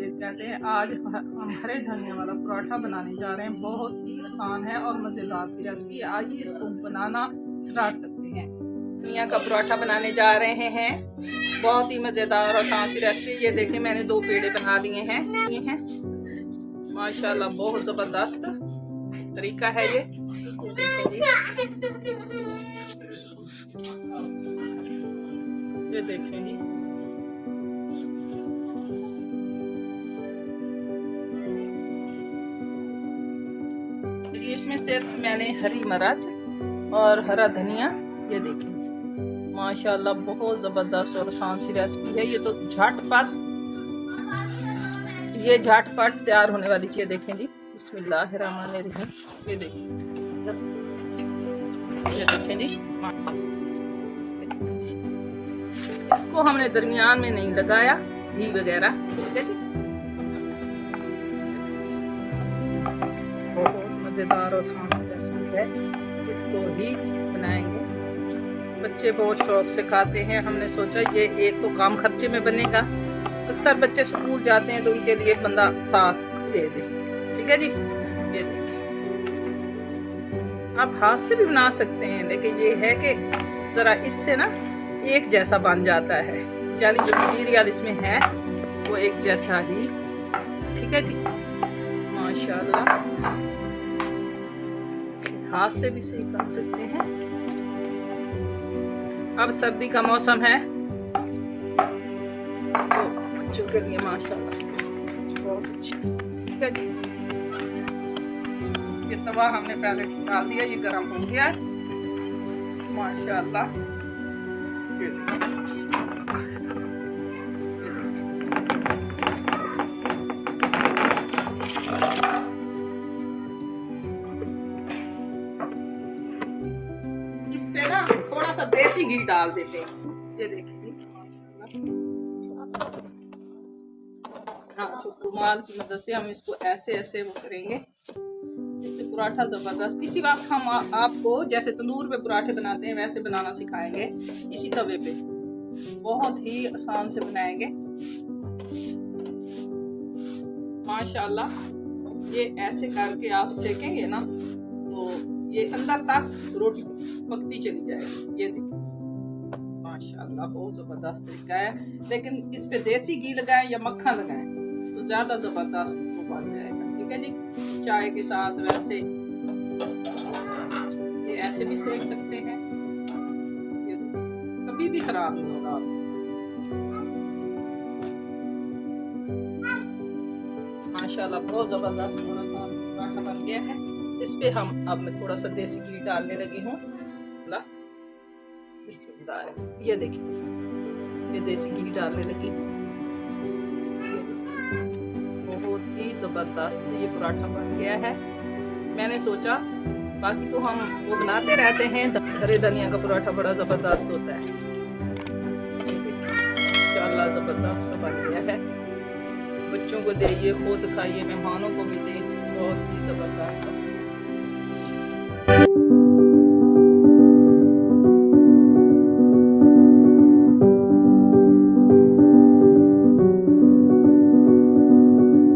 आमदीद कहते हैं। आज हम हरे धनिया वाला पराठा बनाने जा रहे हैं। बहुत ही आसान है और मज़ेदार सी रेसिपी। आइए इसको बनाना स्टार्ट करते हैं। धनिया का पराठा बनाने जा रहे हैं। बहुत ही मज़ेदार और आसान सी रेसिपी। ये देखिए मैंने 2 पेड़े बना लिए हैं। ये हैं माशाल्लाह, बहुत ज़बरदस्त तरीका है ये देखें जी। ये देखें जी, इसमें से मैंने हरी मिर्च और हरा धनिया, ये देखें माशाल्लाह बहुत ज़बरदस्त और आसान सी रेसिपी है। ये तो झटपट तैयार होने वाली चीज़। देखें जी, बिस्मिल्लाहिर्रहमानिर्रहीम। ये देखें जी, इसको हमने दरमियान में नहीं लगाया घी वगैरह, ठीक है जी। बहुत मज़ेदार और आसान रेसिपी है। इसको ही बनाएंगे, बच्चे बहुत शौक से खाते हैं। हमने सोचा ये एक तो कम खर्चे में बनेगा। अक्सर बच्चे स्कूल जाते हैं तो उनके लिए बंदा साथ दे दे, ठीक है जी। ये देखिए, आप हाथ से भी बना सकते हैं, लेकिन ये है कि ज़रा इससे ना एक जैसा बन जाता है, यानी जो मटीरियल इसमें है वो एक जैसा ही, ठीक है जी। माशाल्लाह, हाथ से भी सही कर सकते हैं। अब सर्दी का मौसम है तो बच्चों के लिए माशाल्लाह बहुत अच्छा, ठीक है जी। ये तवा हमने पहले डाल दिया, ये गर्म हो गया है माशाल्लाह। इस पे ना थोड़ा सा देसी घी डाल देते हैं। ये देखिए, हाँ, रुमाल की मदद से हम इसको ऐसे ऐसे वो करेंगे, इससे पराठा जबरदस्त। इसी वक्त हम आपको जैसे तंदूर पे पराठे बनाते हैं वैसे बनाना सिखाएंगे, इसी तवे पे बहुत ही आसान से बनाएंगे माशाल्लाह। ये ऐसे करके आप सेकेंगे ना तो ये अंदर तक रोटी पकती चली जाएगी। ये देखिए माशाल्लाह बहुत ज़बरदस्त तरीका है। लेकिन इस पे देसी घी लगाएं या मक्खन लगाएं तो ज़्यादा ज़बरदस्त बन जाएगा, ठीक है जी। चाय के साथ वैसे ये ऐसे भी सेक सकते हैं, ये कभी भी खराब नहीं होगा। माशाल्लाह बहुत ज़बरदस्त और आसान पराठा बन गया है। इस पे हम अब मैं थोड़ा सा देसी घी डालने लगी हूँ। ये देखिए, ये देसी घी डालने लगी, बहुत ही जबरदस्त ये पराठा बन गया है। मैंने सोचा बाकी तो हम वो बनाते रहते हैं, हरे धनिया का पराठा बड़ा जबरदस्त होता है। इंशाअल्लाह जबरदस्त बन गया है। बच्चों को दीजिए, खुद खाइए, मेहमानों को भी दें।